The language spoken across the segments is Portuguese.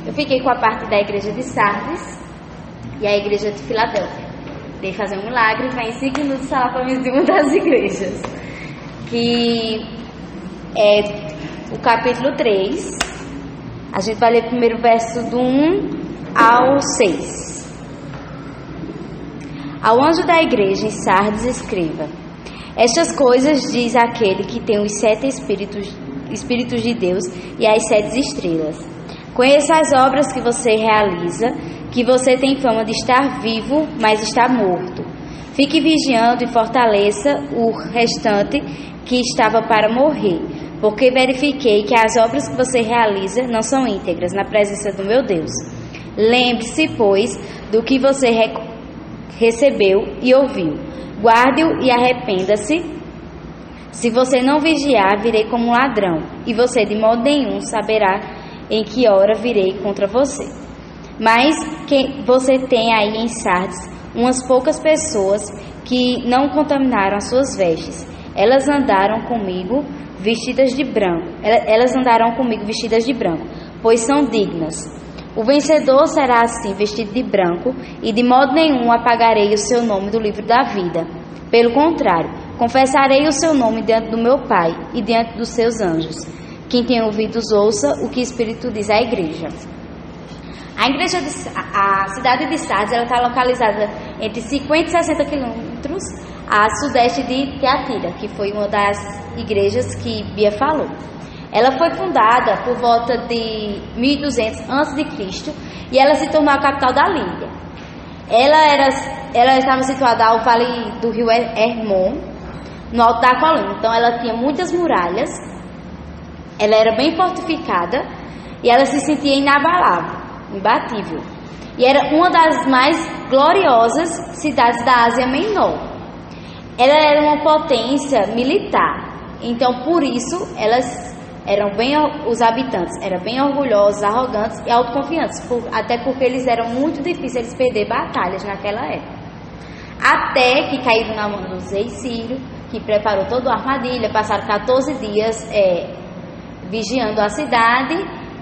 Eu fiquei com a parte da igreja de Sardes e a igreja de Filadélfia. Dei fazer um milagre, vai em 5 minutos falar para mim de uma das igrejas, que é o capítulo 3. A gente vai ler o primeiro verso do 1 ao 6. Ao anjo da igreja em Sardes escreva: estas coisas diz aquele que tem os 7 espíritos de Deus e as 7 estrelas. Conheça as obras que você realiza, que você tem fama de estar vivo, mas está morto. Fique vigiando e fortaleça o restante que estava para morrer, porque verifiquei que as obras que você realiza não são íntegras na presença do meu Deus. Lembre-se, pois, do que você recebeu e ouviu. Guarde-o e arrependa-se. Se você não vigiar, virei como um ladrão, e você de modo nenhum saberá em que hora virei contra você. Mas que você tem aí em Sardes umas poucas pessoas que não contaminaram as suas vestes. Elas andaram comigo vestidas de branco. Pois são dignas. O vencedor será assim vestido de branco, e de modo nenhum apagarei o seu nome do livro da vida. Pelo contrário, confessarei o seu nome diante do meu Pai e diante dos seus anjos. Quem tem ouvidos, ouça o que o Espírito diz à igreja. A cidade de Sardes está localizada entre 50 e 60 quilômetros a sudeste de Tiatira, que foi uma das igrejas que Bia falou. Ela foi fundada por volta de 1200 a.C. e ela se tornou a capital da Lídia. Ela estava situada ao vale do rio Hermon, no alto da colina. Então ela tinha muitas muralhas, ela era bem fortificada e ela se sentia inabalável, imbatível. E era uma das mais gloriosas cidades da Ásia Menor. Ela era uma potência militar, então por isso os habitantes eram bem orgulhosos, arrogantes e autoconfiantes, até porque eles eram muito difíceis de perder batalhas naquela época. Até que caíram na mão do rei Sírio, que preparou toda a armadilha, passaram 14 dias vigiando a cidade,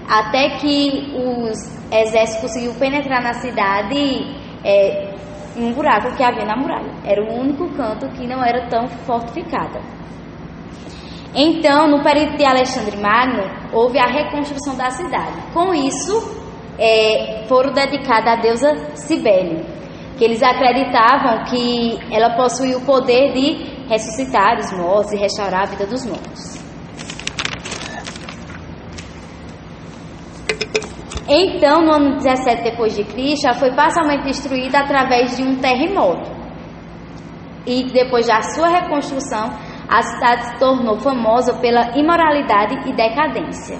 até que os exércitos conseguiram penetrar na cidade em um buraco que havia na muralha. Era o único canto que não era tão fortificado. Então, no período de Alexandre Magno, houve a reconstrução da cidade. Com isso, foram dedicadas à deusa Cibele, que eles acreditavam que ela possuía o poder de ressuscitar os mortos e restaurar a vida dos mortos. Então, no ano 17 depois de Cristo, ela foi parcialmente destruída através de um terremoto. E depois da sua reconstrução, a cidade se tornou famosa pela imoralidade e decadência.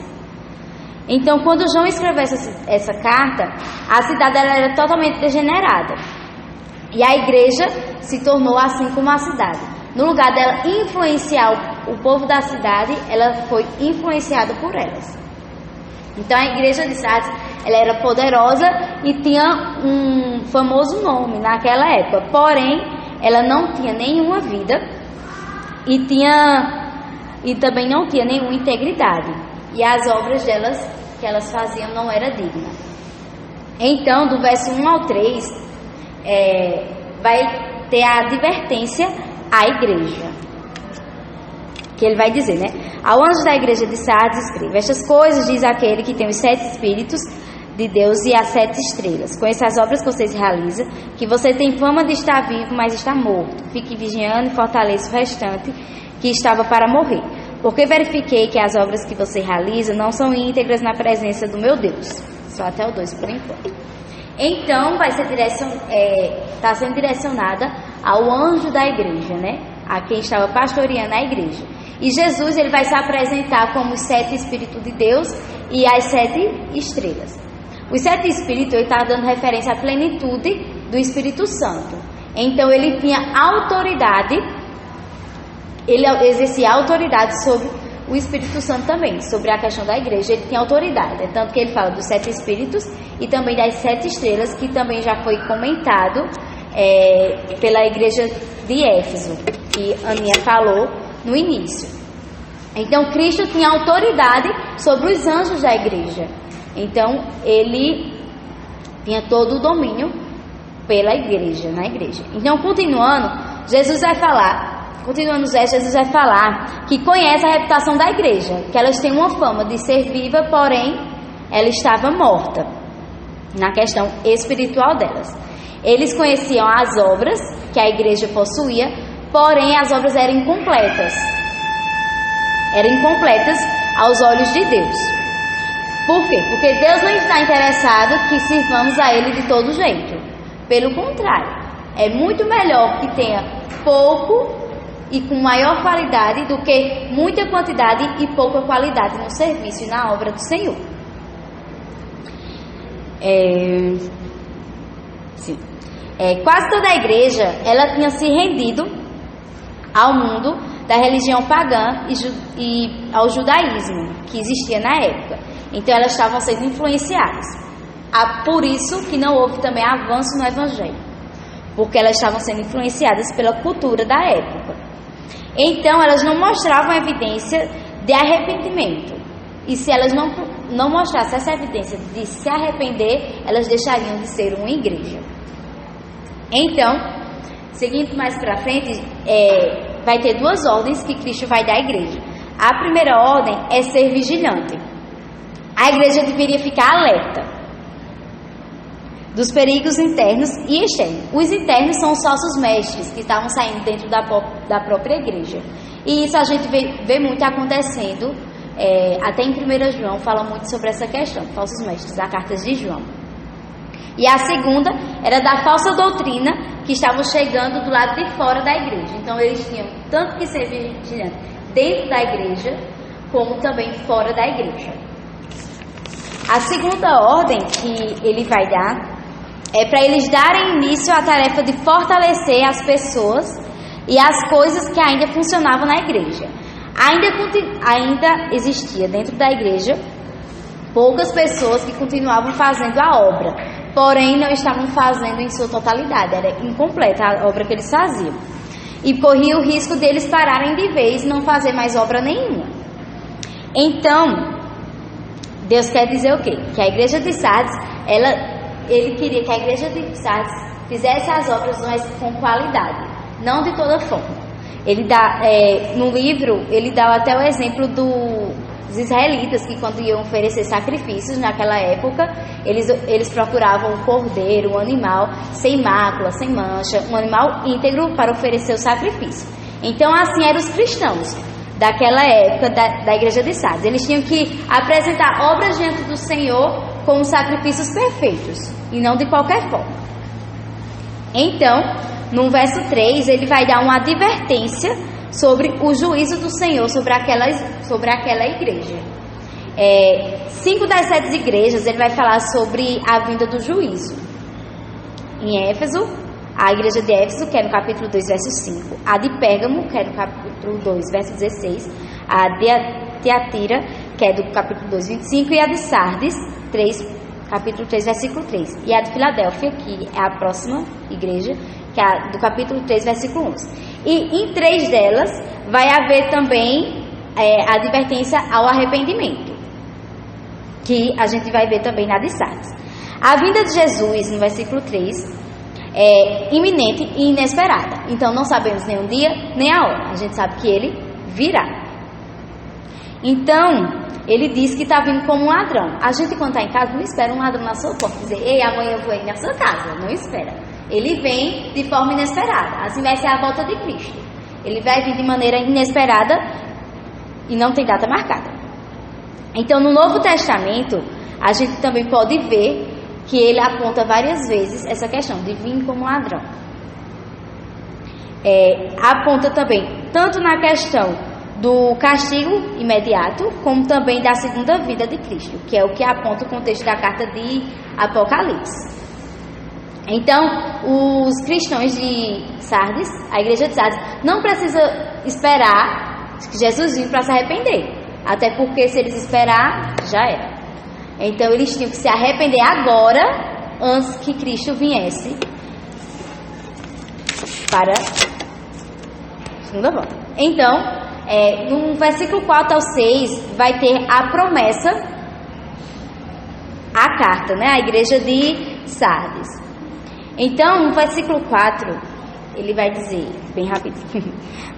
Então, quando João escreveu essa carta, a cidade era totalmente degenerada. E a igreja se tornou assim como a cidade. No lugar dela influenciar o povo da cidade, ela foi influenciada por elas. Então, a igreja de Sardes, ela era poderosa e tinha um famoso nome naquela época. Porém, ela não tinha nenhuma vida e também não tinha nenhuma integridade. E as obras que elas faziam não eram dignas. Então, do verso 1 ao 3, vai ter a advertência à igreja. Que ele vai dizer, né? Ao anjo da igreja de Sardes escreve: estas coisas diz aquele que tem os 7 espíritos de Deus e as 7 estrelas. Conheça as obras que vocês realizam, que você tem fama de estar vivo, mas está morto. Fique vigiando e fortaleça o restante que estava para morrer. Porque verifiquei que as obras que você realiza não são íntegras na presença do meu Deus. Só até o 2 por enquanto. Então, está sendo direcionada ao anjo da igreja, né? A quem estava pastoreando a igreja. E Jesus, ele vai se apresentar como os 7 Espíritos de Deus e as 7 estrelas. Os 7 Espíritos, ele está dando referência à plenitude do Espírito Santo. Então, ele tinha autoridade, ele exercia autoridade sobre o Espírito Santo também, sobre a questão da igreja. Ele tinha autoridade, é tanto que ele fala dos 7 Espíritos e também das 7 estrelas, que também já foi comentado pela igreja de Éfeso, que Aninha falou no início. Então, Cristo tinha autoridade sobre os anjos da igreja. Então, ele tinha todo o domínio pela igreja, na igreja. Então, continuando os gestos, Jesus vai falar que conhece a reputação da igreja, que elas têm uma fama de ser viva, porém, ela estava morta, na questão espiritual delas. Eles conheciam as obras que a igreja possuía, porém, as obras eram incompletas aos olhos de Deus. Por quê? Porque Deus não está interessado que sirvamos a Ele de todo jeito. Pelo contrário, é muito melhor que tenha pouco e com maior qualidade do que muita quantidade e pouca qualidade no serviço e na obra do Senhor. Quase toda a igreja ela tinha se rendido ao mundo da religião pagã e ao judaísmo que existia na época. Então elas estavam sendo influenciadas. Por isso que não houve também avanço no evangelho, porque elas estavam sendo influenciadas pela cultura da época. Então elas não mostravam evidência de arrependimento. E se elas não mostrassem essa evidência de se arrepender, elas deixariam de ser uma igreja. Então, seguindo mais para frente, vai ter duas ordens que Cristo vai dar à igreja. A primeira ordem é ser vigilante. A igreja deveria ficar alerta dos perigos internos e externos. Os internos são os falsos mestres que estavam saindo dentro da própria igreja. E isso a gente vê muito acontecendo, até em 1 João fala muito sobre essa questão, falsos mestres, a carta de João. E a segunda era da falsa doutrina que estavam chegando do lado de fora da igreja. Então eles tinham tanto que ser vigilantes dentro da igreja, como também fora da igreja. A segunda ordem que ele vai dar é para eles darem início à tarefa de fortalecer as pessoas e as coisas que ainda funcionavam na igreja. Ainda existia dentro da igreja poucas pessoas que continuavam fazendo a obra, porém não estavam fazendo em sua totalidade, era incompleta a obra que eles faziam. E corria o risco deles pararem de vez e não fazer mais obra nenhuma. Então, Deus quer dizer o quê? Que a igreja de Sardes, ele queria que a igreja de Sardes fizesse as obras, mas com qualidade, não de toda forma. Ele dá, no livro, ele dá até o exemplo dos israelitas, que quando iam oferecer sacrifícios naquela época, eles procuravam um cordeiro, um animal sem mácula, sem mancha, um animal íntegro para oferecer o sacrifício. Então, assim eram os cristãos daquela época da igreja de Sardes. Eles tinham que apresentar obras diante do Senhor com sacrifícios perfeitos e não de qualquer forma. Então, no verso 3, ele vai dar uma advertência sobre o juízo do Senhor sobre aquela igreja. 5 das 7 igrejas, ele vai falar sobre a vinda do juízo. Em Éfeso, a igreja de Éfeso, que é no capítulo 2, verso 5. A de Pérgamo, que é no capítulo 2, verso 16. A de Tiatira, que é do capítulo 2, 25. E a de Sardes, capítulo 3, versículo 3. E a de Filadélfia, que é a próxima igreja, que é do capítulo 3, versículo 11. E em 3 delas vai haver também a advertência ao arrependimento, que a gente vai ver também na de Sardes. A vinda de Jesus, no versículo 3, é iminente e inesperada. Então não sabemos nem o dia, nem a hora. A gente sabe que ele virá. Então, ele diz que está vindo como um ladrão. A gente, quando está em casa, não espera um ladrão na sua porta dizer: ei, amanhã eu vou ir na sua casa. Não espera. Ele vem de forma inesperada. Assim vai ser a volta de Cristo. Ele vai vir de maneira inesperada e não tem data marcada. Então, no Novo Testamento, a gente também pode ver que ele aponta várias vezes essa questão de vir como ladrão. Aponta também tanto na questão do castigo imediato, como também da segunda vinda de Cristo, que é o que aponta o contexto da carta de Apocalipse. Então, os cristãos de Sardes, a igreja de Sardes, não precisa esperar que Jesus venha para se arrepender, até porque se eles esperar, já era. Então, eles tinham que se arrepender agora, antes que Cristo viesse para a segunda volta. Então, no versículo 4 ao 6, vai ter a promessa a carta, né? A igreja de Sardes. Então, no versículo 4, ele vai dizer, bem rápido: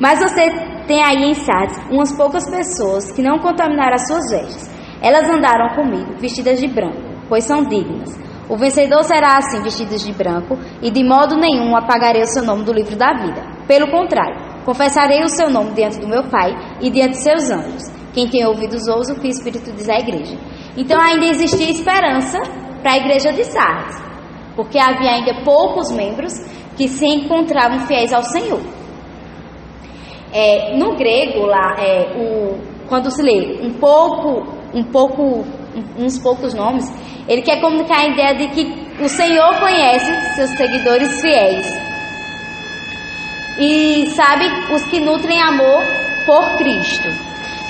mas você tem aí em Sardes umas poucas pessoas que não contaminaram as suas vestes. Elas andaram comigo vestidas de branco, pois são dignas. O vencedor será assim vestido de branco, e de modo nenhum apagarei o seu nome do livro da vida. Pelo contrário, confessarei o seu nome diante do meu Pai e diante de seus anjos. Quem tem ouvidos ouça o que o Espírito diz à igreja. Então ainda existia esperança para a igreja de Sardes, porque havia ainda poucos membros que se encontravam fiéis ao Senhor. No grego, lá, quando se lê uns poucos nomes, ele quer comunicar a ideia de que o Senhor conhece seus seguidores fiéis e sabe os que nutrem amor por Cristo.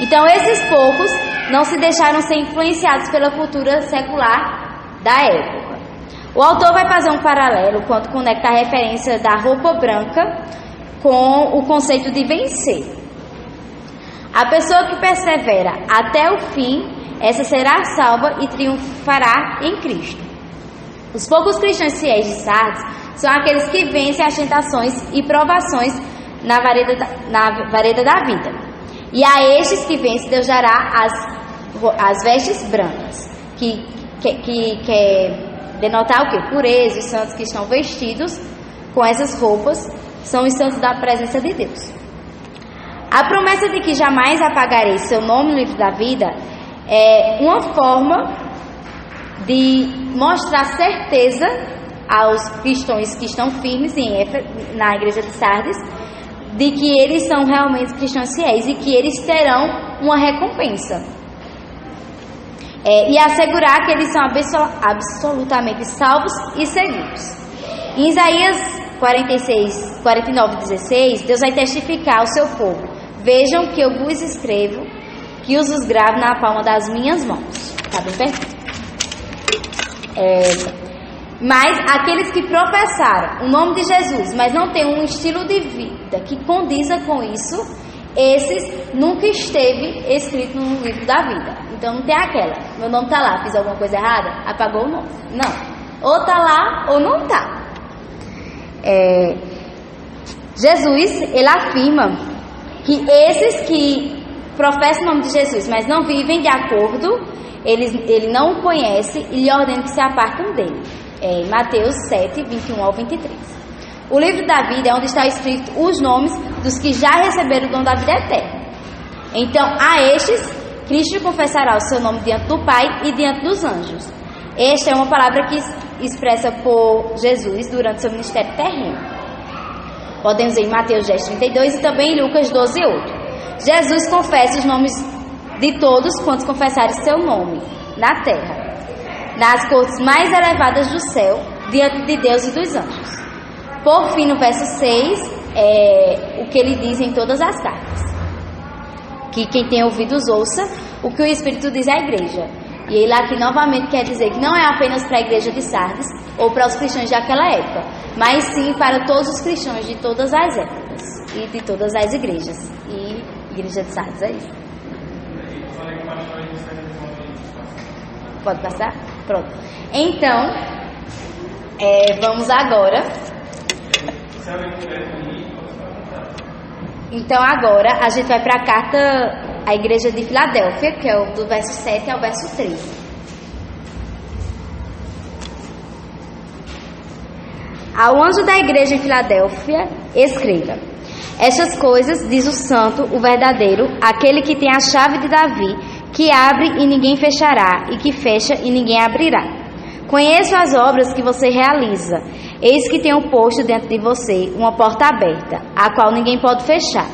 Então esses poucos não se deixaram ser influenciados pela cultura secular da época. O autor vai fazer um paralelo quando conecta a referência da roupa branca com o conceito de vencer. A pessoa que persevera até o fim, essa será salva e triunfará em Cristo. Os poucos cristãos fiéis de Sardes são aqueles que vencem as tentações e provações na vareda da vida. E a estes que vencem, Deus dará as vestes brancas, que quer denotar o quê? Pureza. Os santos que estão vestidos com essas roupas são os santos da presença de Deus. A promessa de que jamais apagarei seu nome no livro da vida é uma forma de mostrar certeza aos cristãos que estão firmes na igreja de Sardes, de que eles são realmente cristãos fiéis e que eles terão uma recompensa. E assegurar que eles são absolutamente salvos e seguros. Em Isaías 49:16, Deus vai testificar ao seu povo: vejam que eu vos escrevo, que os gravo na palma das minhas mãos. Está bem perto? Mas aqueles que professaram o nome de Jesus, mas não têm um estilo de vida que condiza com isso, esses nunca esteve escrito no livro da vida. Então não tem aquela: meu nome está lá, fiz alguma coisa errada, apagou o nome. Não, ou está lá ou não está. Jesus, ele afirma que esses que professam o nome de Jesus, mas não vivem de acordo, ele não o conhece e lhe ordena que se apartem dele. Em Mateus 7:21-23. O livro da vida é onde está escrito os nomes dos que já receberam o dom da vida eterna. Então, a estes, Cristo confessará o seu nome diante do Pai e diante dos anjos. Esta é uma palavra que expressa por Jesus durante seu ministério terreno. Podemos ver em Mateus 10:32 e também em Lucas 12:8. Jesus confessa os nomes de todos quantos confessarem seu nome na terra, nas cortes mais elevadas do céu, diante de Deus e dos anjos. Por fim, no verso 6, o que ele diz em todas as cartas: que quem tem ouvidos ouça o que o Espírito diz à igreja. E ele aqui novamente quer dizer que não é apenas para a igreja de Sardes ou para os cristãos daquela época, mas sim para todos os cristãos de todas as épocas e de todas as igrejas. E a igreja de Sardes é isso. Pode passar? Pronto. Então, vamos agora. Então agora a gente vai para a carta à igreja de Filadélfia, que é do verso 7 ao verso 13. Ao anjo da igreja em Filadélfia, escreva: estas coisas diz o santo, o verdadeiro, aquele que tem a chave de Davi, que abre e ninguém fechará, e que fecha e ninguém abrirá. Conheço as obras que você realiza. Eis que tenho posto dentro de você uma porta aberta, a qual ninguém pode fechar.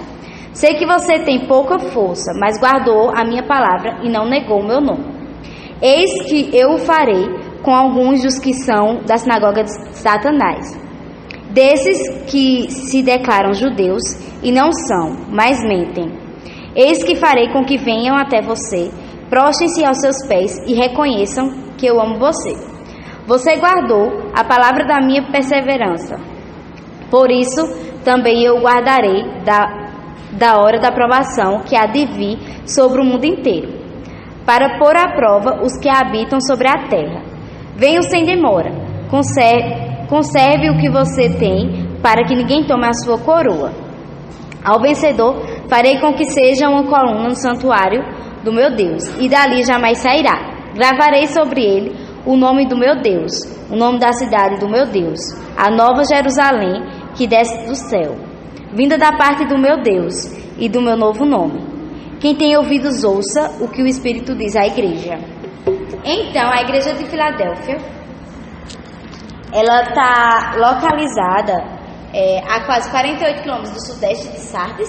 Sei que você tem pouca força, mas guardou a minha palavra e não negou o meu nome. Eis que eu o farei com alguns dos que são da sinagoga de Satanás, desses que se declaram judeus e não são, mas mentem. Eis que farei com que venham até você, prostrem-se aos seus pés e reconheçam que eu amo você. Você guardou a palavra da minha perseverança. Por isso, também eu guardarei da hora da provação que há de vir sobre o mundo inteiro, para pôr à prova os que habitam sobre a terra. Venham sem demora, conserve o que você tem, para que ninguém tome a sua coroa. Ao vencedor, farei com que seja uma coluna no santuário do meu Deus, e dali jamais sairá. Gravarei sobre ele o nome do meu Deus, o nome da cidade do meu Deus, a nova Jerusalém que desce do céu, vinda da parte do meu Deus e do meu novo nome. Quem tem ouvidos, ouça o que o Espírito diz à igreja. Então, a igreja de Filadélfia, ela está localizada a quase 48 quilômetros do sudeste de Sardes,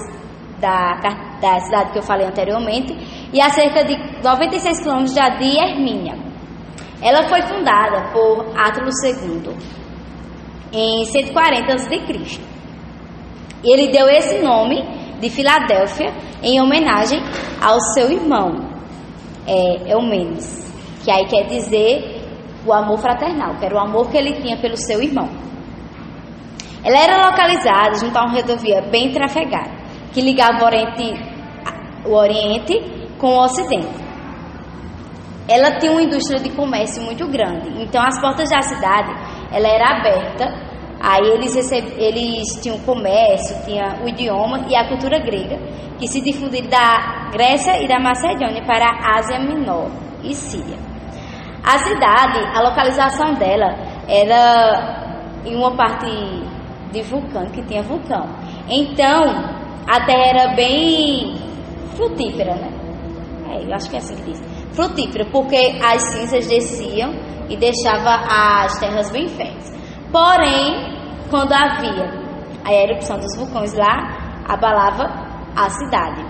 da cidade que eu falei anteriormente, e a cerca de 96 quilômetros de Hermínia. Ela foi fundada por Átulo II em 140 a.C. E ele deu esse nome de Filadélfia em homenagem ao seu irmão, Eumênides, que aí quer dizer o amor fraternal, que era o amor que ele tinha pelo seu irmão. Ela era localizada junto a uma rodovia bem trafegada, que ligava o Oriente com o Ocidente. Ela tinha uma indústria de comércio muito grande, então as portas da cidade ela era aberta. Aí eles tinham comércio, tinha o idioma e a cultura grega, que se difundiram da Grécia e da Macedônia para a Ásia Menor e Síria. A cidade, a localização dela era em uma parte de vulcão, que tinha vulcão. Então, a terra era bem frutífera, né? Eu acho que é assim que diz. Frutífera, porque as cinzas desciam e deixava as terras bem férteis. Porém, quando havia a erupção dos vulcões lá, abalava a cidade.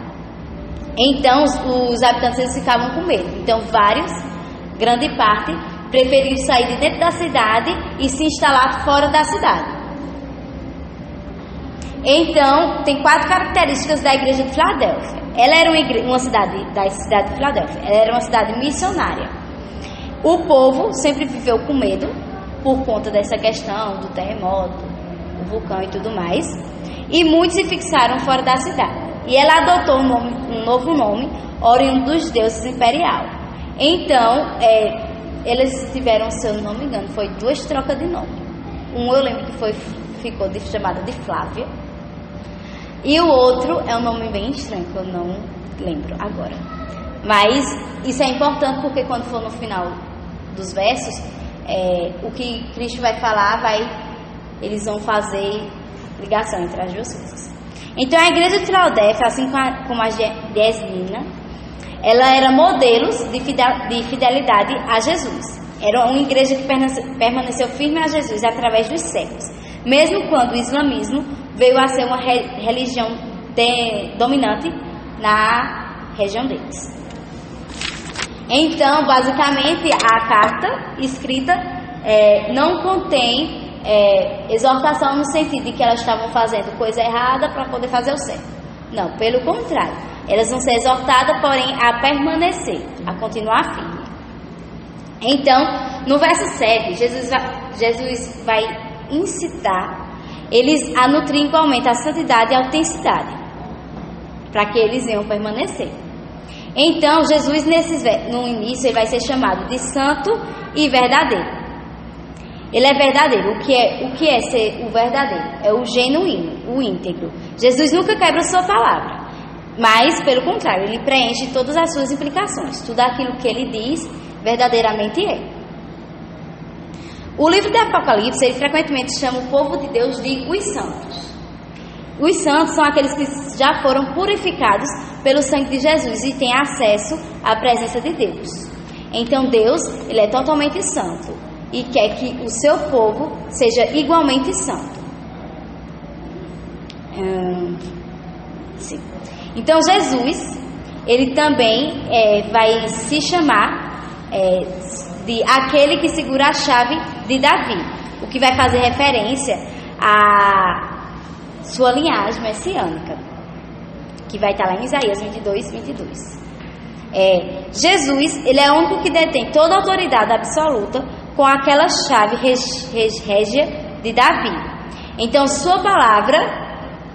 Então, os habitantes eles ficavam com medo. Então, grande parte, preferiram sair de dentro da cidade e se instalar fora da cidade. Então, tem 4 características da igreja de Filadélfia. Ela era uma cidade da cidade de Filadélfia. Ela era uma cidade missionária. O povo sempre viveu com medo por conta dessa questão do terremoto, do vulcão e tudo mais. E muitos se fixaram fora da cidade. E ela adotou um novo nome, oriundo dos deuses imperial. Então, eles tiveram, se eu não me engano, foi 2 trocas de nome. Eu lembro que ficou chamada de Flávia. E o outro é um nome bem estranho, que eu não lembro agora. Mas isso é importante porque quando for no final dos versos, o que Cristo vai falar, eles vão fazer ligação entre as duas coisas. Então a igreja de Filadélfia, assim como a de Esmina, ela era modelos de fidelidade a Jesus. Era uma igreja que permaneceu firme a Jesus através dos séculos, mesmo quando o islamismo veio a ser uma religião dominante na região deles. Então, basicamente, a carta escrita não contém exortação no sentido de que elas estavam fazendo coisa errada para poder fazer o certo. Não, pelo contrário. Elas vão ser exortadas, porém, a permanecer, a continuar firme. Então, no verso 7, Jesus vai incitar eles a nutrir igualmente a santidade e a autenticidade, para que eles venham permanecer. Então, Jesus, no início, ele vai ser chamado de santo e verdadeiro. Ele é verdadeiro. O que é ser o verdadeiro? É o genuíno, o íntegro. Jesus nunca quebra sua palavra, mas, pelo contrário, ele preenche todas as suas implicações. Tudo aquilo que ele diz, verdadeiramente é. O livro de Apocalipse, ele frequentemente chama o povo de Deus de os santos. Os santos são aqueles que já foram purificados pelo sangue de Jesus e têm acesso à presença de Deus. Então Deus, ele é totalmente santo e quer que o seu povo seja igualmente santo. Sim. Então Jesus, ele também vai se chamar de aquele que segura a chave de Davi, o que vai fazer referência à sua linhagem messiânica, que vai estar lá em Isaías 22. Jesus, ele é o único que detém toda a autoridade absoluta com aquela chave régia de Davi. Então sua palavra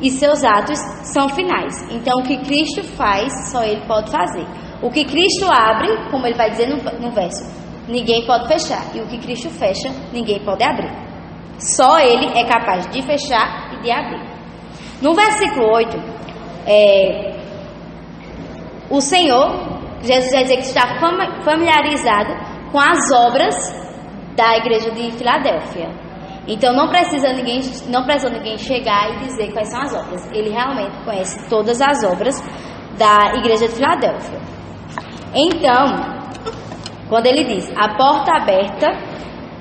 e seus atos são finais. Então o que Cristo faz, só ele pode fazer. O que Cristo abre, como ele vai dizer no verso, ninguém pode fechar. E o que Cristo fecha, ninguém pode abrir. Só Ele é capaz de fechar e de abrir. No versículo 8, o Senhor, Jesus vai dizer que está familiarizado com as obras da igreja de Filadélfia. Então não precisa ninguém chegar e dizer quais são as obras. Ele realmente conhece todas as obras da igreja de Filadélfia. Então, quando ele diz a porta aberta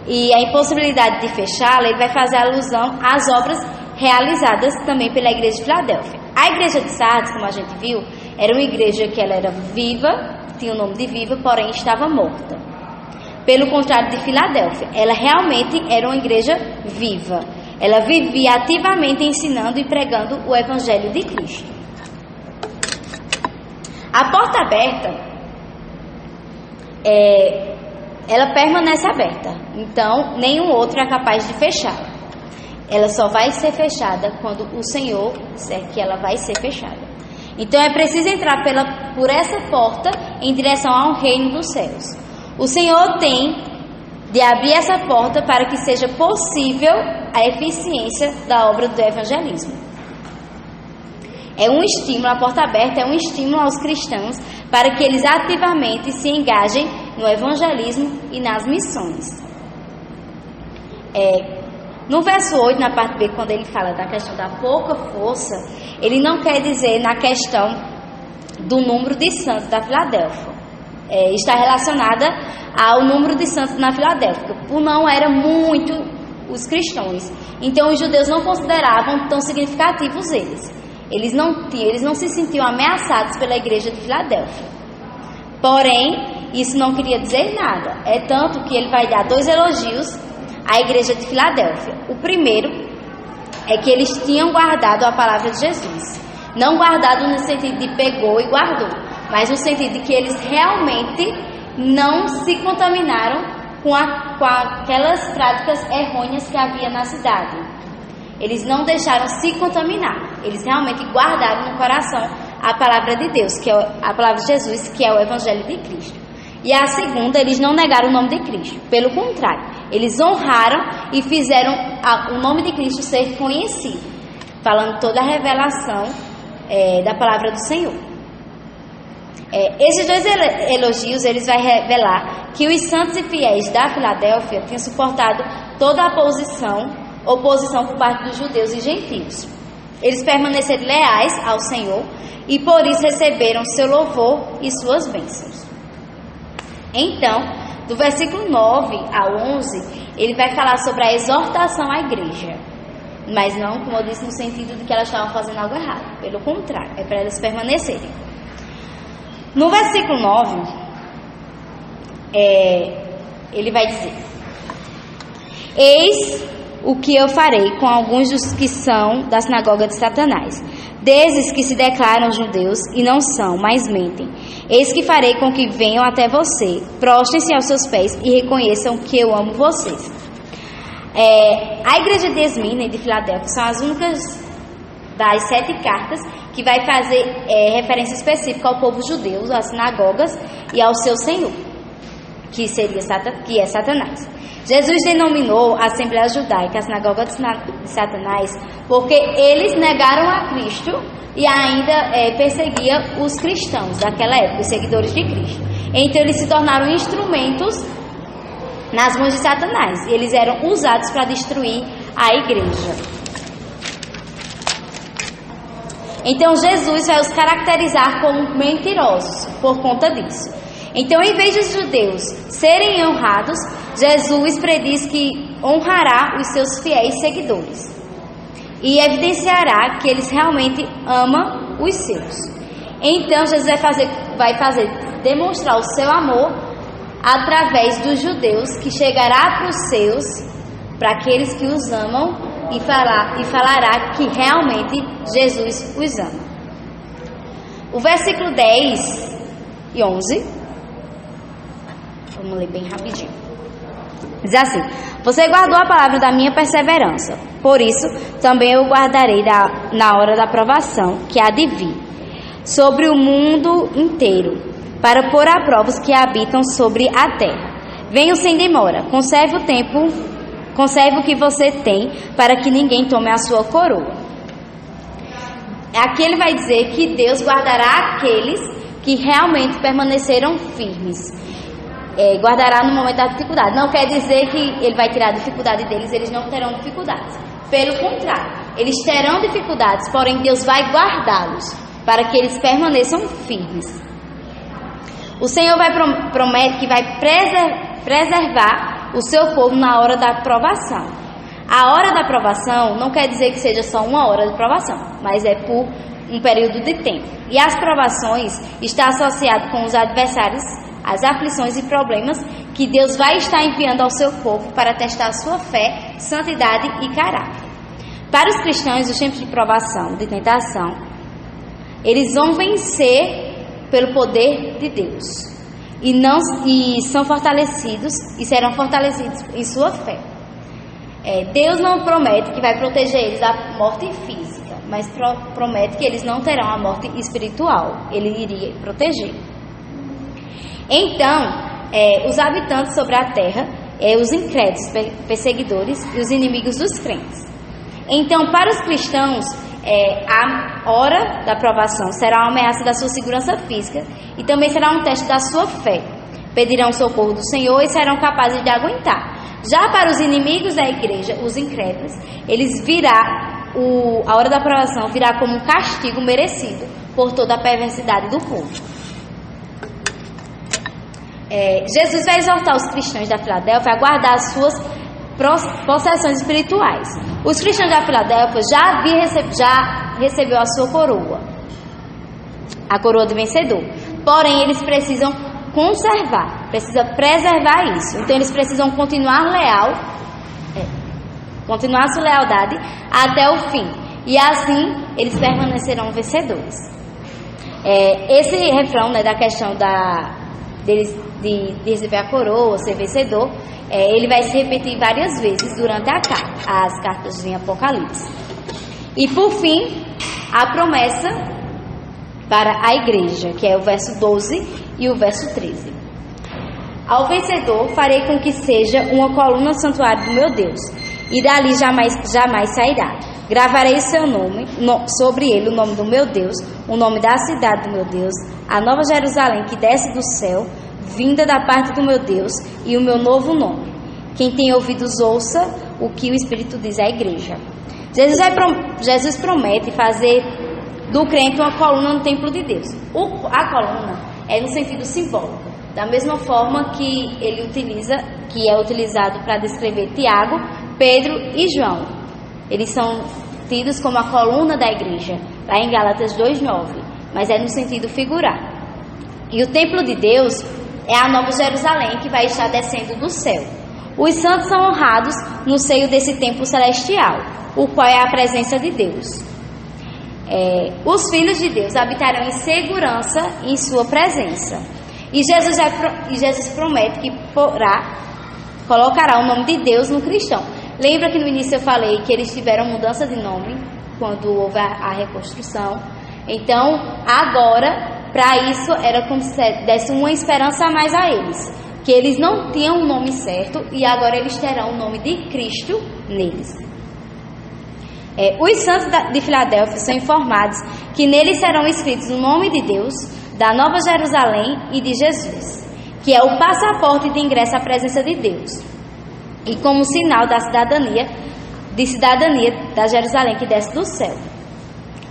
e a impossibilidade de fechá-la, ele vai fazer alusão às obras realizadas também pela igreja de Filadélfia. A igreja de Sardes, como a gente viu, era uma igreja que ela era viva, tinha o nome de viva, porém estava morta. Pelo contrário de Filadélfia, ela realmente era uma igreja viva. Ela vivia ativamente ensinando e pregando o evangelho de Cristo. A porta aberta, ela permanece aberta. Então, nenhum outro é capaz de fechá-la. Ela só vai ser fechada quando o Senhor disser que ela vai ser fechada. Então, é preciso entrar por essa porta em direção ao reino dos céus. O Senhor tem de abrir essa porta para que seja possível a eficiência da obra do evangelismo. É um estímulo, a porta aberta é um estímulo aos cristãos para que eles ativamente se engajem no evangelismo e nas missões. No verso 8, na parte B, quando ele fala da questão da pouca força, ele não quer dizer na questão do número de santos da Filadélfia. Está relacionada ao número de santos na Filadélfia, por não eram muito os cristãos. Então os judeus não consideravam tão significativos eles. Eles não se sentiam ameaçados pela igreja de Filadélfia. Porém, isso não queria dizer nada. É tanto que ele vai dar 2 elogios à igreja de Filadélfia. O primeiro é que eles tinham guardado a palavra de Jesus. Não guardado no sentido de pegou e guardou, mas no sentido de que eles realmente não se contaminaram com aquelas práticas errôneas que havia na cidade. Eles não deixaram se contaminar. Eles realmente guardaram no coração a palavra de Deus, que é a palavra de Jesus, que é o evangelho de Cristo. E a segunda, eles não negaram o nome de Cristo. Pelo contrário, eles honraram e fizeram o nome de Cristo ser conhecido, falando toda a revelação da palavra do Senhor. Esses 2 elogios, eles vão revelar que os santos e fiéis da Filadélfia tinham suportado toda a oposição por parte dos judeus e gentios. Eles permaneceram leais ao Senhor e por isso receberam seu louvor e suas bênçãos. Então, do versículo 9 a 11, ele vai falar sobre a exortação à igreja. Mas não, como eu disse, no sentido de que elas estavam fazendo algo errado. Pelo contrário, é para elas permanecerem. No versículo 9, ele vai dizer: eis o que eu farei com alguns dos que são da sinagoga de Satanás, desses que se declaram judeus e não são, mas mentem. Eis que farei com que venham até você, prostrem-se aos seus pés e reconheçam que eu amo vocês. A igreja de Esmirna e de Filadélfia são as únicas das 7 cartas que vai fazer referência específica ao povo judeu, às sinagogas e ao seu senhor, que é Satanás. Jesus denominou a Assembleia Judaica a sinagoga de Satanás porque eles negaram a Cristo e ainda perseguia os cristãos daquela época, os seguidores de Cristo. Então eles se tornaram instrumentos nas mãos de Satanás. Eles eram usados para destruir a igreja. Então Jesus vai os caracterizar como mentirosos por conta disso. Então, em vez dos judeus serem honrados, Jesus prediz que honrará os seus fiéis seguidores e evidenciará que eles realmente amam os seus. Então Jesus vai demonstrar o seu amor através dos judeus, que chegará para os seus, para aqueles que os amam, e falará que realmente Jesus os ama. O versículo 10 e 11, vamos ler bem rapidinho. Diz assim: você guardou a palavra da minha perseverança, por isso também eu guardarei na hora da provação que há de vir sobre o mundo inteiro, para pôr à prova os que habitam sobre a terra. Venham sem demora, conserve o que você tem, para que ninguém tome a sua coroa. Aqui ele vai dizer que Deus guardará aqueles que realmente permaneceram firmes. Guardará no momento da dificuldade. Não quer dizer que ele vai tirar a dificuldade deles, eles não terão dificuldades. Pelo contrário, eles terão dificuldades, porém Deus vai guardá-los para que eles permaneçam firmes. O Senhor promete que vai preservar o seu povo na hora da provação. A hora da provação não quer dizer que seja só uma hora de provação, mas é por um período de tempo. E as provações estão associadas com os adversários, as aflições e problemas que Deus vai estar enviando ao seu povo para testar sua fé, santidade e caráter. Para os cristãos, os tempos de provação, de tentação, eles vão vencer pelo poder de Deus e são fortalecidos e serão fortalecidos em sua fé. Deus não promete que vai proteger eles da morte física, mas promete que eles não terão a morte espiritual. Ele iria proteger. Então, os habitantes sobre a terra, os incrédulos, perseguidores e os inimigos dos crentes. Então, para os cristãos, a hora da provação será uma ameaça da sua segurança física e também será um teste da sua fé. Pedirão socorro do Senhor e serão capazes de aguentar. Já para os inimigos da igreja, os incrédulos, a hora da provação virá como um castigo merecido por toda a perversidade do povo. Jesus vai exortar os cristãos da Filadélfia a guardar as suas possessões espirituais. Os cristãos da Filadélfia já recebeu a sua coroa, a coroa de vencedor. Porém, eles precisam preservar isso. Então, eles precisam continuar sua lealdade até o fim. E assim, eles permanecerão vencedores. Esse refrão, da questão deles de receber a coroa, ser vencedor, ele vai se repetir várias vezes durante as cartas em Apocalipse. E por fim, a promessa para a igreja, que é o verso 12 e o verso 13. Ao vencedor farei com que seja uma coluna no santuário do meu Deus, e dali jamais sairá. Gravarei seu nome, sobre ele o nome do meu Deus, o nome da cidade do meu Deus, a nova Jerusalém que desce do céu, vinda da parte do meu Deus, e o meu novo nome. Quem tem ouvidos ouça o que o Espírito diz à igreja. Jesus promete fazer do crente uma coluna no templo de Deus. A coluna é no sentido simbólico, da mesma forma que que é utilizado para descrever Tiago, Pedro e João. Eles são tidos como a coluna da igreja, lá em Gálatas 2:9, mas é no sentido figurado. E o templo de Deus é a nova Jerusalém que vai estar descendo do céu. Os santos são honrados no seio desse templo celestial, o qual é a presença de Deus. Os filhos de Deus habitarão em segurança em sua presença. E Jesus promete que colocará o nome de Deus no cristão. Lembra que no início eu falei que eles tiveram mudança de nome quando houve a reconstrução? Então, agora, para isso, era como se desse uma esperança a mais a eles. Que eles não tinham o nome certo e agora eles terão o nome de Cristo neles. Os santos de Filadélfia são informados que neles serão escritos o nome de Deus, da Nova Jerusalém e de Jesus, que é o passaporte de ingresso à presença de Deus, e como sinal da cidadania da Jerusalém que desce do céu.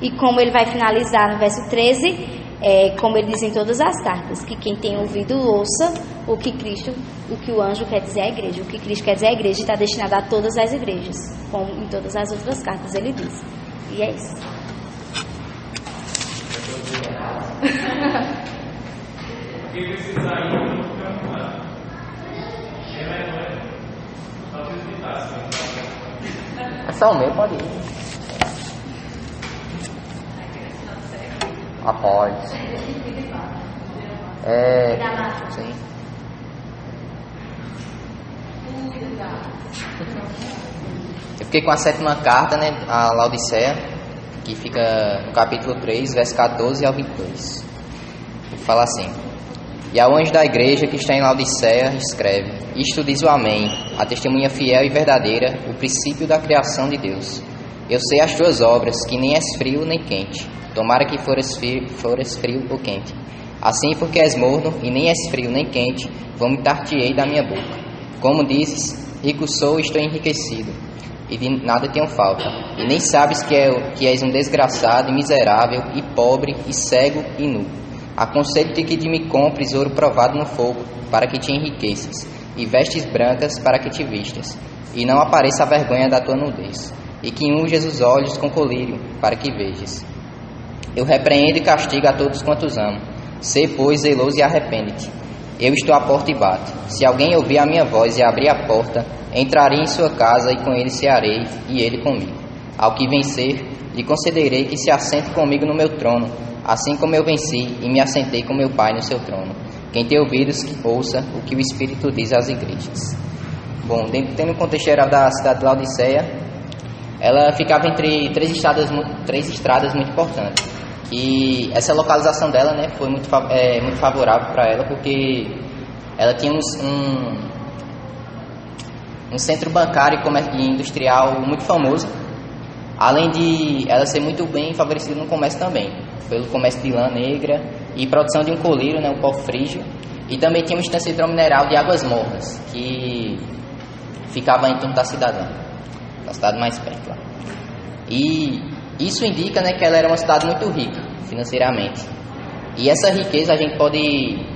E como ele vai finalizar no verso 13, como ele diz em todas as cartas, que quem tem ouvido ouça o que o anjo quer dizer à igreja. O que Cristo quer dizer à igreja está destinado a todas as igrejas, como em todas as outras cartas ele diz. E é isso. É só o meu, pode ir. Após. Sim. Eu fiquei com a 7ª carta, a Laodiceia, que fica no capítulo 3, verso 14 ao 22. Ele fala assim: E ao anjo da igreja que está em Laodiceia, escreve: Isto diz o Amém, a testemunha fiel e verdadeira, o princípio da criação de Deus. Eu sei as tuas obras, que nem és frio nem quente. Tomara que fores frio ou quente. Assim, porque és morno e nem és frio nem quente, vomitar-te-ei da minha boca. Como dizes, rico sou e estou enriquecido, e de nada tenho falta. E nem sabes que és um desgraçado e miserável, e pobre, e cego e nu. Aconselho-te que de me compres ouro provado no fogo, para que te enriqueças, e vestes brancas para que te vistas, e não apareça a vergonha da tua nudez, e que unjas os olhos com colírio, para que vejas. Eu repreendo e castigo a todos quantos amo. Sê, pois, zeloso e arrepende-te. Eu estou à porta e bato. Se alguém ouvir a minha voz e abrir a porta, entrarei em sua casa, e com ele cearei, e ele comigo. Ao que vencer, lhe concederei que se assente comigo no meu trono, assim como eu venci e me assentei com meu Pai no seu trono. Quem tem ouvidos, que ouça o que o Espírito diz às igrejas. Bom, dentro do contexto geral da cidade de Laodiceia, ela ficava entre três estradas muito importantes. E essa localização dela, né, foi muito favorável para ela, porque ela tinha um centro bancário e industrial muito famoso, além de ela ser muito bem favorecida no comércio também, pelo comércio de lã negra e produção de um colírio, né, o pó frígio, e também tinha uma estância hidromineral de águas mornas, que ficava em torno da cidade mais perto lá. E isso indica, né, que ela era uma cidade muito rica financeiramente. E essa riqueza a gente pode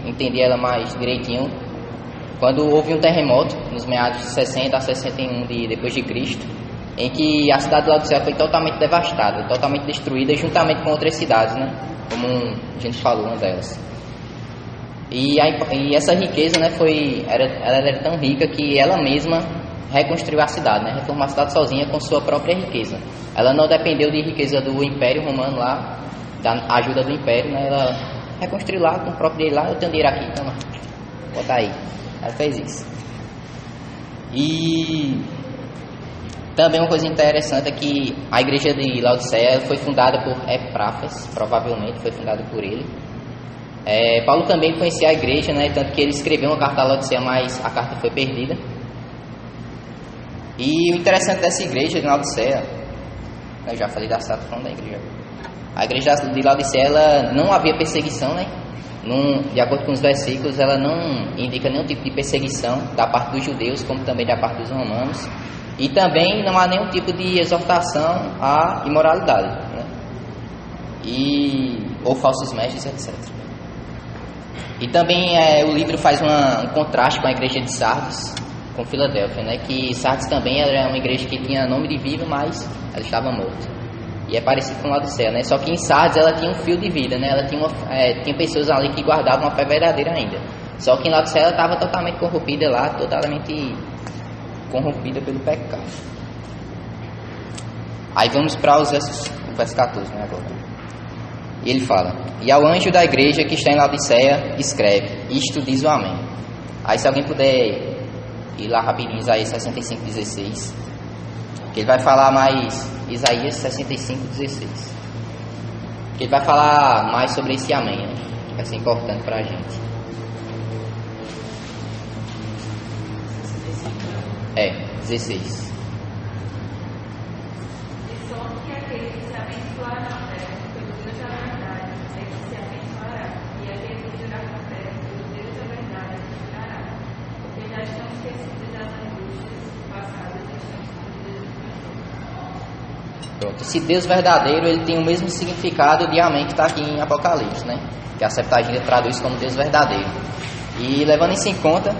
entender ela mais direitinho quando houve um terremoto nos meados de 60 a 61 depois de Cristo, em que a cidade de Laodiceia foi totalmente devastada, totalmente destruída, juntamente com outras cidades, né, como a gente falou, uma delas. E essa riqueza, né, ela era tão rica que ela mesma reconstruiu a cidade, né? Reformou a cidade sozinha com sua própria riqueza. Ela não dependeu de riqueza do Império Romano lá, da ajuda do Império, né? Ela reconstruiu lá com o próprio dinheiro lá. Eu tenho dinheiro aqui, toma, bota aí. Ela fez isso. E também uma coisa interessante é que a igreja de Laodiceia foi fundada por Epáfras, provavelmente foi fundada por ele. Paulo também conhecia a igreja, né? Tanto que ele escreveu uma carta a Laodiceia, mas a carta foi perdida. E o interessante dessa igreja de Laodiceia, eu já falei da cidade, falando da igreja. A igreja de Laodiceia, ela não havia perseguição, né? De acordo com os versículos, ela não indica nenhum tipo de perseguição da parte dos judeus, como também da parte dos romanos. E também não há nenhum tipo de exortação à imoralidade, né? Ou falsos mestres, etc. E também o livro faz um contraste com a igreja de Sardes, com Filadélfia, né? Que Sardes também era uma igreja que tinha nome de viva, mas ela estava morta. E é parecido com Laodiceia, né? Só que em Sardes ela tinha um fio de vida, né? Ela tinha pessoas ali que guardavam uma fé verdadeira ainda. Só que em Laodiceia ela estava totalmente corrompida lá, totalmente corrompida pelo pecado. Aí vamos para o verso 14, né, agora. E ele fala: E ao anjo da igreja que está em Laodiceia, escreve: Isto diz o Amém. Aí se alguém puder ir lá rapidinho, Isaías 65:16, que ele vai falar mais, Isaías 65:16, que ele vai falar mais sobre esse Amém, né? Que vai ser importante para a gente. 16. Pronto. Esse Deus verdadeiro, ele tem o mesmo significado de Amém que está aqui em Apocalipse, né? Que a Septuaginta traduz como Deus verdadeiro. E levando isso em conta,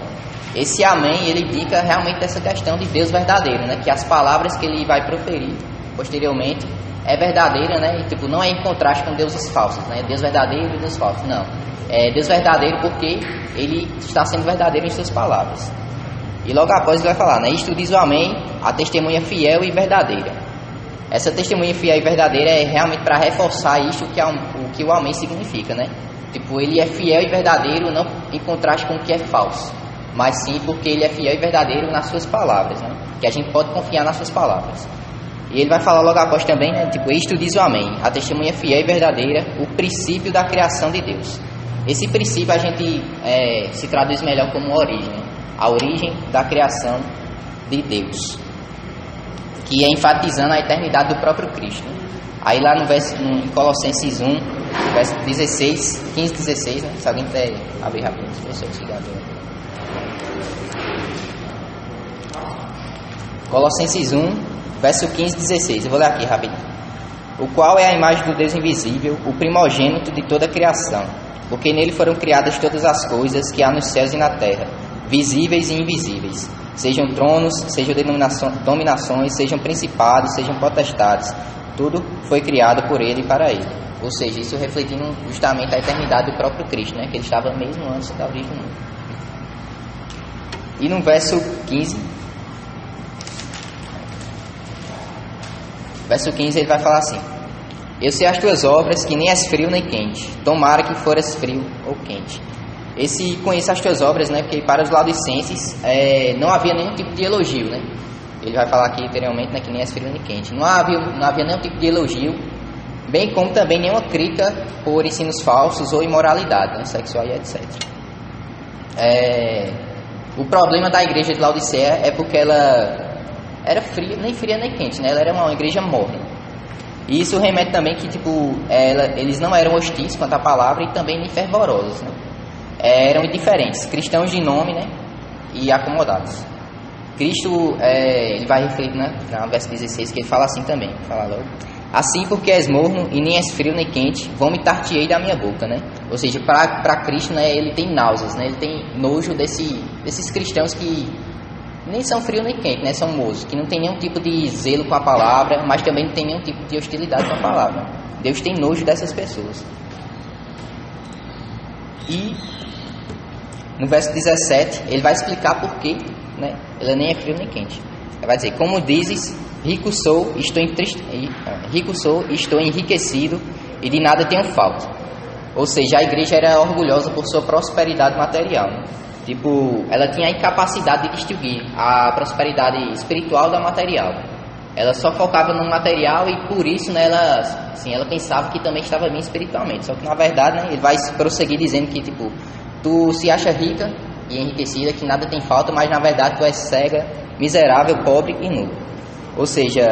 esse Amém, ele indica realmente essa questão de Deus verdadeiro, né? Que as palavras que ele vai proferir posteriormente é verdadeira, né? E, tipo, não é em contraste com deuses falsos, né? Deus verdadeiro e Deus falso, não. É Deus verdadeiro porque ele está sendo verdadeiro em suas palavras. E logo após ele vai falar, né? Isto diz o Amém, a testemunha fiel e verdadeira. Essa testemunha fiel e verdadeira é realmente para reforçar isso que o Amém significa, né? Tipo, ele é fiel e verdadeiro não em contraste com o que é falso, mas sim porque ele é fiel e verdadeiro nas suas palavras, né? Que a gente pode confiar nas suas palavras. E ele vai falar logo após também, né? Tipo, isto diz o Amém, a testemunha fiel e verdadeira, o princípio da criação de Deus. Esse princípio a gente se traduz melhor como origem, né? A origem da criação de Deus, que é enfatizando a eternidade do próprio Cristo, né? Aí lá no verso, em Colossenses 1, verso 16, 15, 16, né? Se alguém quiser abrir rápido, se você conseguir abrir. Colossenses 1, verso 15, 16. Eu vou ler aqui rapidinho. O qual é a imagem do Deus invisível, o primogênito de toda a criação, porque nele foram criadas todas as coisas que há nos céus e na terra, visíveis e invisíveis, sejam tronos, sejam dominações, sejam principados, sejam potestades. Tudo foi criado por ele e para ele. Ou seja, isso refletindo justamente a eternidade do próprio Cristo, né? Que ele estava mesmo antes da origem do mundo. E no verso 15, ele vai falar assim: eu sei as tuas obras, que nem és frio nem quente. Tomara que foras frio ou quente. Esse conheça as tuas obras, né? Porque para os laodicenses não havia nenhum tipo de elogio, né? Ele vai falar aqui anteriormente, né, que nem és frio nem quente. Não havia nenhum tipo de elogio, bem como também nenhuma crítica por ensinos falsos ou imoralidade, né, sexual e etc. O problema da igreja de Laodiceia é porque ela era fria nem quente, né? Ela era uma igreja morna. E isso remete também que eles não eram hostis quanto à palavra e também nem fervorosos, né? Eram indiferentes, cristãos de nome, né? E acomodados. Cristo, ele vai refletir, né, no verso 16, que ele fala assim também, fala logo: assim porque és morno e nem és frio nem quente, vomitar-te-ei da minha boca, né? Ou seja, para Cristo, né, ele tem náuseas, né? Ele tem nojo desses cristãos que nem são frio nem quente, né? São mornos, que não tem nenhum tipo de zelo com a palavra, mas também não tem nenhum tipo de hostilidade com a palavra. Deus tem nojo dessas pessoas. E no verso 17, ele vai explicar por quê, né? Ele nem é frio nem quente. Ele vai dizer: como dizes, rico sou, estou enriquecido e de nada tenho falta. Ou seja, a igreja era orgulhosa por sua prosperidade material, né? Ela tinha a incapacidade de distinguir a prosperidade espiritual da material. Ela só focava no material e por isso, né, ela pensava que também estava bem espiritualmente. Só que na verdade, né, ele vai prosseguir dizendo que tu se acha rica e enriquecida, que nada tem falta, mas na verdade tu és cega, miserável, pobre e nu. Ou seja,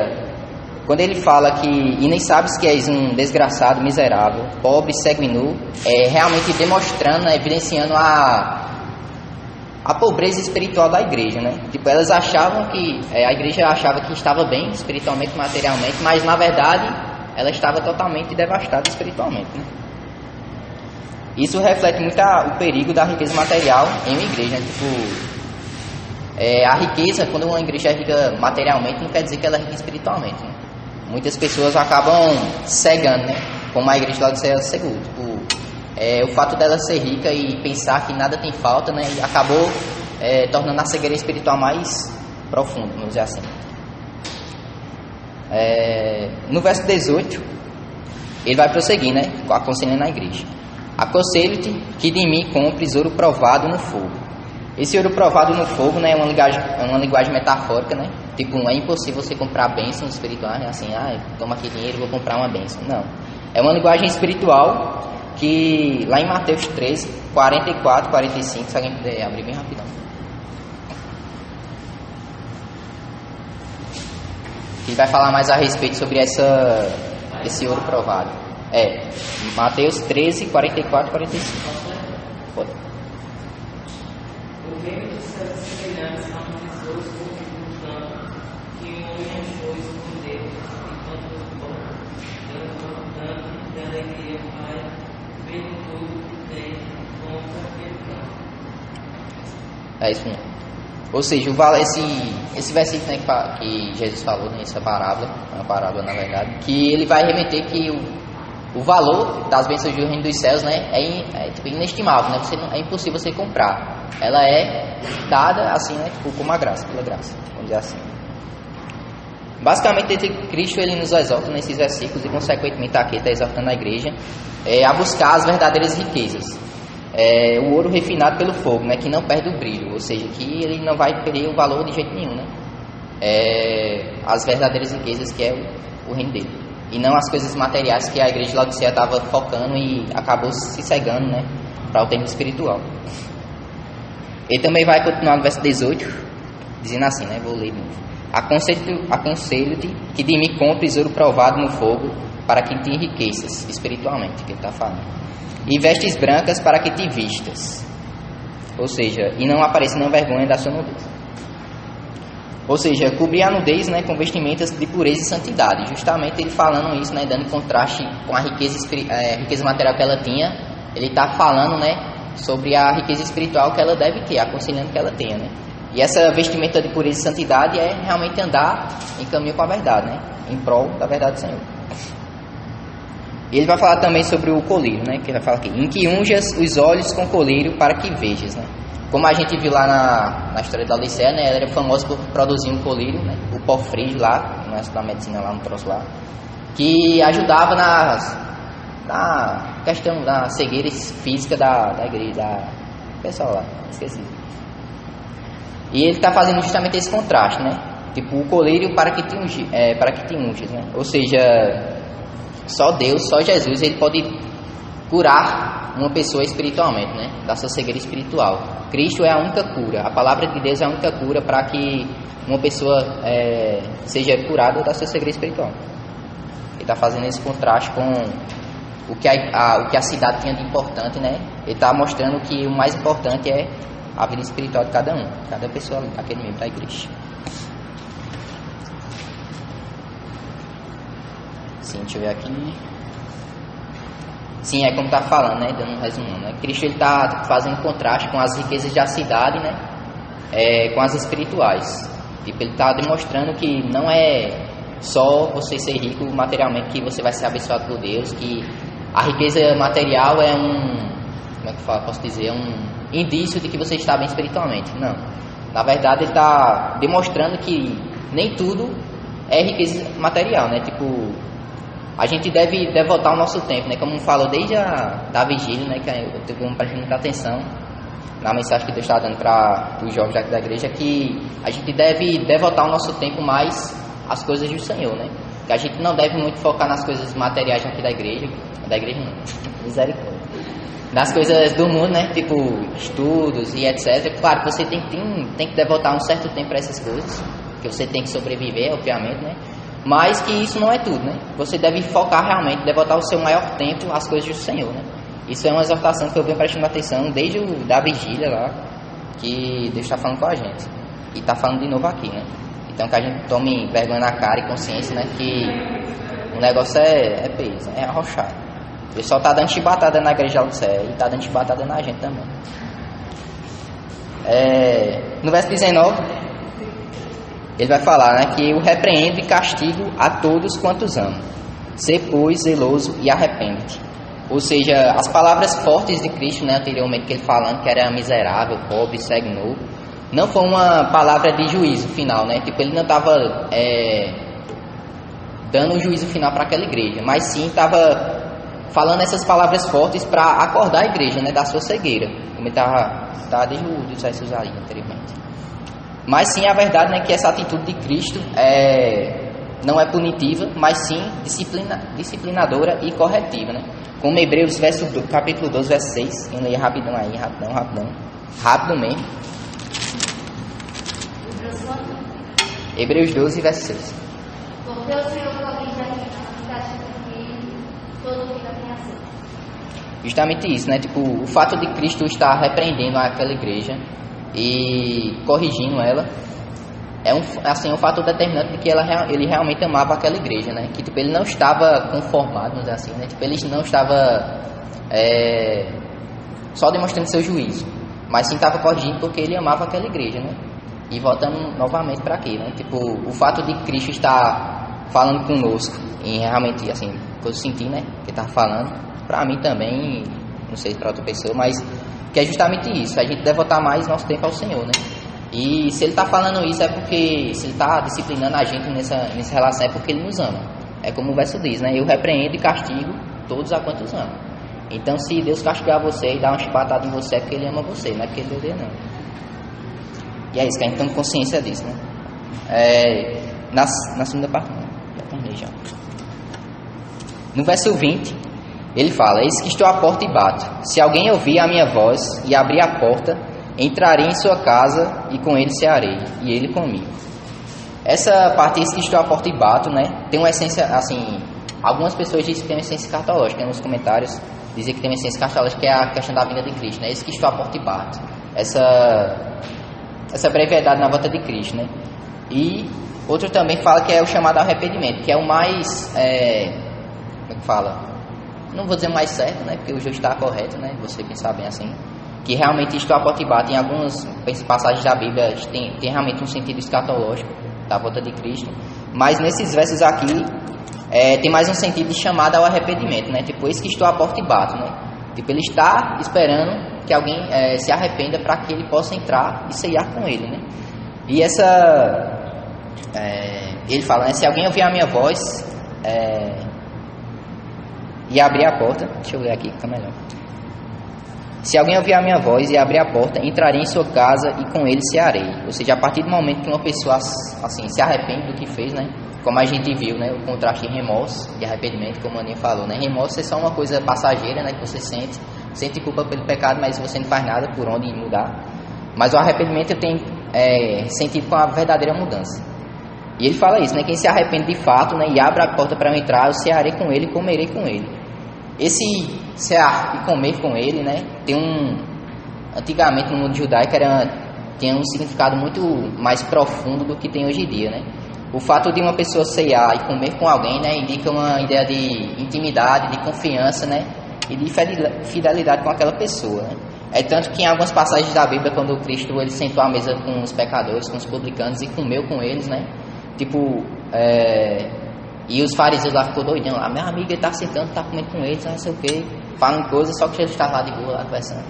quando ele fala que e nem sabes que és um desgraçado, miserável, pobre, cego e nu, é realmente demonstrando, evidenciando a pobreza espiritual da igreja, né? Elas achavam que a igreja achava que estava bem espiritualmente, materialmente, mas na verdade ela estava totalmente devastada espiritualmente, né? Isso reflete muito o perigo da riqueza material em uma igreja, né? A riqueza, quando uma igreja é rica materialmente, não quer dizer que ela é rica espiritualmente, né? Muitas pessoas acabam cegando, né? Como a igreja lá do céu cegou. O fato dela ser rica e pensar que nada tem falta, né? Acabou tornando a cegueira espiritual mais profunda, vamos dizer assim. No verso 18, ele vai prosseguir, né? Aconselhando a igreja: aconselho-te que de mim compres ouro provado no fogo. Esse ouro provado no fogo, né, é uma linguagem metafórica, né? É impossível você comprar bênçãos espirituais, né? Assim, toma aqui dinheiro, vou comprar uma bênção. Não. É uma linguagem espiritual que lá em Mateus 13, 44, 45, se alguém puder abrir bem rapidão. Que vai falar mais a respeito sobre esse ouro provado. Mateus 13, 44, 45. Pode. O reino dos céus é semelhante a um tesouro escondido no campo, que um homem achou escondeu, enquanto os pobres, dando tanto de alegria ao Pai, vendo tudo que tem, compra aquele campo. É isso mesmo. Ou seja, esse versículo, né, que Jesus falou, né, essa parábola, uma parábola na verdade, que ele vai remeter que o valor das bênçãos do reino dos céus, né, é inestimável, né? É impossível você comprar. Ela é dada assim, né, como a graça, pela graça, vamos dizer assim. Basicamente, Cristo ele nos exorta nesses versículos e consequentemente aqui está exortando a igreja a buscar as verdadeiras riquezas. O ouro refinado pelo fogo, né, que não perde o brilho, ou seja, que ele não vai perder o valor de jeito nenhum, né? As verdadeiras riquezas que é o reino dele. E não as coisas materiais que a igreja de Laodiceia estava focando e acabou se cegando, né? para o termo espiritual. Ele também vai continuar no verso 18, dizendo assim, né? Vou ler de novo. Aconselho-te que de mim compres ouro provado no fogo, para que te enriqueças espiritualmente, que ele está falando. E vestes brancas para que te vistas. Ou seja, e não apareça nenhuma vergonha da sua nudez. Ou seja, cobrir a nudez, né, com vestimentas de pureza e santidade. Justamente ele falando isso, né, dando contraste com a riqueza material que ela tinha. Ele está falando, né, sobre a riqueza espiritual que ela deve ter, aconselhando que ela tenha, né. E essa vestimenta de pureza e santidade é realmente andar em caminho com a verdade, né, em prol da verdade do Senhor. E ele vai falar também sobre o colírio, né, que ele vai falar aqui, em que unjas os olhos com colírio para que vejas, né. Como a gente viu lá na história da Laodiceia, né, ela era famosa por produzir um colírio, né, o pó frígio lá, no resto da medicina lá no troço lá, que ajudava na questão da cegueira física da igreja, da pessoal lá, esqueci. E ele está fazendo justamente esse contraste, né, tipo o colírio para que te unges, né, ou seja, só Deus, só Jesus, ele pode curar uma pessoa espiritualmente, né, da sua cegueira espiritual. Cristo é a única cura, a palavra de Deus é a única cura para que uma pessoa seja curada da sua cegueira espiritual. Ele está fazendo esse contraste com o que a cidade tinha de importante, né? Ele está mostrando que o mais importante é a vida espiritual de cada pessoa, aquele membro da igreja. Sim, deixa eu ver aqui. Sim, é como está falando, né? Dando um resumo, né? Cristo está fazendo contraste com as riquezas da cidade, né? Com as espirituais. Tipo, ele está demonstrando que não é só você ser rico materialmente que você vai ser abençoado por Deus, que a riqueza material é como é que eu posso dizer, é um indício de que você está bem espiritualmente. Não. Na verdade, ele está demonstrando que nem tudo é riqueza material, né? Tipo, a gente deve devotar o nosso tempo, né? Como falou desde da vigília, né? Que eu tenho prestando muita atenção na mensagem que Deus está dando para os jovens da igreja, que a gente deve devotar o nosso tempo mais às coisas do Senhor, né? Que a gente não deve muito focar nas coisas materiais aqui da igreja não, misericórdia, nas coisas do mundo, né? Tipo estudos e etc. Claro que você tem que devotar um certo tempo para essas coisas, que você tem que sobreviver, obviamente, né? Mas que isso não é tudo, né? Você deve focar realmente, devotar o seu maior tempo às coisas do Senhor, né? Isso é uma exortação que eu venho prestando atenção desde da vigília lá, que Deus está falando com a gente. E está falando de novo aqui, né? Então que a gente tome vergonha na cara e consciência, né? Que o negócio é peso, é arrochado. Ele só está dando chibatada na igreja do céu e está dando chibatada na gente também. No verso 19, ele vai falar, né, que eu repreendo e castigo a todos quantos amo. Sê, pois, zeloso e arrepende-te. Ou seja, as palavras fortes de Cristo, né, anteriormente que ele falando que era miserável, pobre, cego, nu, não foi uma palavra de juízo final, né? Tipo, ele não estava dando um juízo final para aquela igreja, mas sim estava falando essas palavras fortes para acordar a igreja, né, da sua cegueira, como ele estava desde o Jesus ali anteriormente. Mas sim, a verdade, né, que essa atitude de Cristo não é punitiva, mas sim disciplinadora e corretiva, né? Como Hebreus capítulo 12, verso 6, eu leio rapidão aí, rápido mesmo. Hebreus 12, verso 6. Porque o Senhor corrige a quem todo mundo tem aceito. Justamente isso, né? Tipo, o fato de Cristo estar repreendendo aquela igreja e corrigindo ela é um fator determinante de que ele realmente amava aquela igreja, né? Que tipo, ele não estava conformado, vamos dizer assim, né? Tipo, ele não estava só demonstrando seu juízo, mas sim estava corrigindo porque ele amava aquela igreja, né? E voltando novamente para aqui, né? Tipo, o fato de Cristo estar falando conosco e realmente, assim, que eu senti, né? Que estava falando, para mim também, não sei para outra pessoa, mas que é justamente isso, a gente devotar mais nosso tempo ao Senhor, né? E se ele está falando isso é porque, se ele está disciplinando a gente nessa relação, é porque ele nos ama. É como o verso diz, né? Eu repreendo e castigo todos a quantos amo. Então, se Deus castigar você e dar uma chibatada em você, é porque ele ama você, não é porque ele odeia, não. E é isso, que a gente tem consciência disso, né? Na segunda parte, não, já terminei já. No verso 20, Ele fala: eis que estou à porta e bato. Se alguém ouvir a minha voz e abrir a porta, entrarei em sua casa e com ele cearei, e ele comigo. Essa parte, eis que estou à porta e bato, né, tem uma essência, assim, algumas pessoas dizem que tem uma essência escatológica, nos comentários dizem que tem uma essência escatológica, que é a questão da vinda de Cristo, né, eis que estou à porta e bato. Essa brevidade na volta de Cristo, né. E outro também fala que é o chamado arrependimento, que é o mais, como é que fala? Não vou dizer mais certo, né, porque o justo está correto, né, você pensar bem assim, que realmente estou à porta e bato. Em algumas passagens da Bíblia tem realmente um sentido escatológico da volta de Cristo, mas nesses versos aqui tem mais um sentido de chamada ao arrependimento, né, tipo, eis que estou à porta e bato, né, tipo, ele está esperando que alguém se arrependa para que ele possa entrar e ceiar com ele, né, e ele fala, né, se alguém ouvir a minha voz e abrir a porta, deixa eu ler aqui, fica melhor. Se alguém ouvir a minha voz e abrir a porta, entrarei em sua casa e com ele cearei. Ou seja, a partir do momento que uma pessoa assim se arrepende do que fez, né? Como a gente viu, né? O contraste de remorso e arrependimento, como a Aninha falou, né? Remorso é só uma coisa passageira, né? Que você sente culpa pelo pecado, mas você não faz nada por onde mudar. Mas o arrependimento tem sentido com a verdadeira mudança. E ele fala isso, né? Quem se arrepende de fato, né? E abre a porta para eu entrar, eu cearei com ele e comerei com ele. Esse cear e comer com ele, né, antigamente no mundo judaico tinha um significado muito mais profundo do que tem hoje em dia, né. O fato de uma pessoa cear e comer com alguém, né, indica uma ideia de intimidade, de confiança, né, e de fidelidade com aquela pessoa, né. É tanto que em algumas passagens da Bíblia, quando Cristo ele sentou à mesa com os pecadores, com os publicanos e comeu com eles, né, tipo, e os fariseus lá ficou doidão lá, meu amigo, ele está sentando, está comendo com eles, não sei o que, falando coisas, só que Jesus estava lá de boa, lá conversando.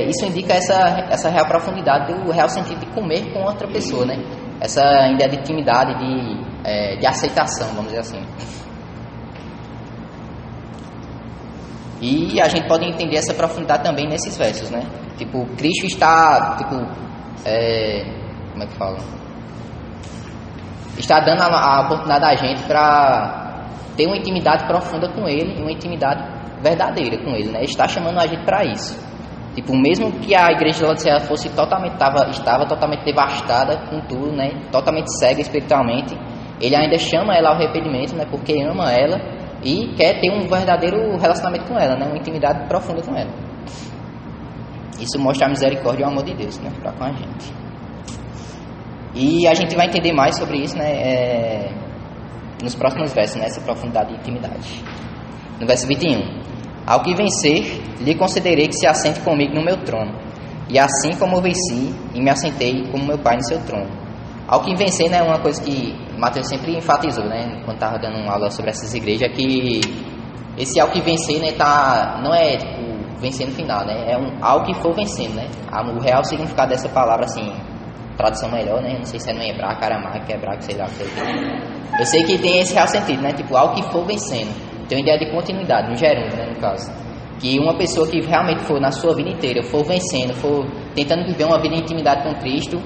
Isso indica essa real profundidade do real sentido de comer com outra pessoa, né? Essa ideia de intimidade, de aceitação, vamos dizer assim. E a gente pode entender essa profundidade também nesses versos, né? Tipo, Cristo está, como é que fala? Está dando a oportunidade a gente para ter uma intimidade profunda com Ele e uma intimidade verdadeira com Ele, né? Ele está chamando a gente para isso. Tipo, mesmo que a igreja de Laodiceia fosse estava totalmente devastada com tudo, né? Totalmente cega espiritualmente, Ele ainda chama ela ao arrependimento, né? Porque ama ela e quer ter um verdadeiro relacionamento com ela, né? Uma intimidade profunda com ela. Isso mostra a misericórdia e o amor de Deus, né? Para com a gente. E a gente vai entender mais sobre isso, né, nos próximos versos, né, essa profundidade de intimidade. No verso 21. Ao que vencer, lhe concederei que se assente comigo no meu trono. E assim como venci, e me assentei como meu Pai no seu trono. Ao que vencer, né, uma coisa que Mateus sempre enfatizou, né, quando estava dando uma aula sobre essas igrejas, que esse ao que vencer, né, não é tipo vencer no final, né, é ao que for vencendo, né. O real significado dessa palavra, assim, tradução melhor, né? Não sei se é no hebraico, aramaico, hebraico, sei lá. Eu sei que tem esse real sentido, né? Tipo, algo que for vencendo. Tem uma ideia de continuidade, no gerúndio, né? No caso. Que uma pessoa que realmente for na sua vida inteira, for vencendo, for tentando viver uma vida em intimidade com Cristo,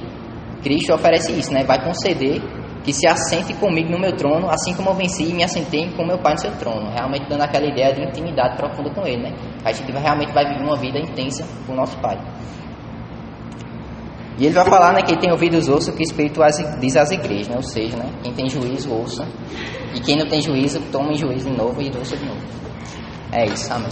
Cristo oferece isso, né? Vai conceder que se assente comigo no meu trono, assim como eu venci e me assentei com meu Pai no seu trono. Realmente dando aquela ideia de intimidade profunda com Ele, né? A gente realmente vai viver uma vida intensa com o nosso Pai. E ele vai falar, né, quem tem ouvidos ouça o que o Espírito diz às igrejas, né? Ou seja, né, quem tem juízo ouça, e quem não tem juízo tome juízo de novo e ouça de novo. É isso, amém.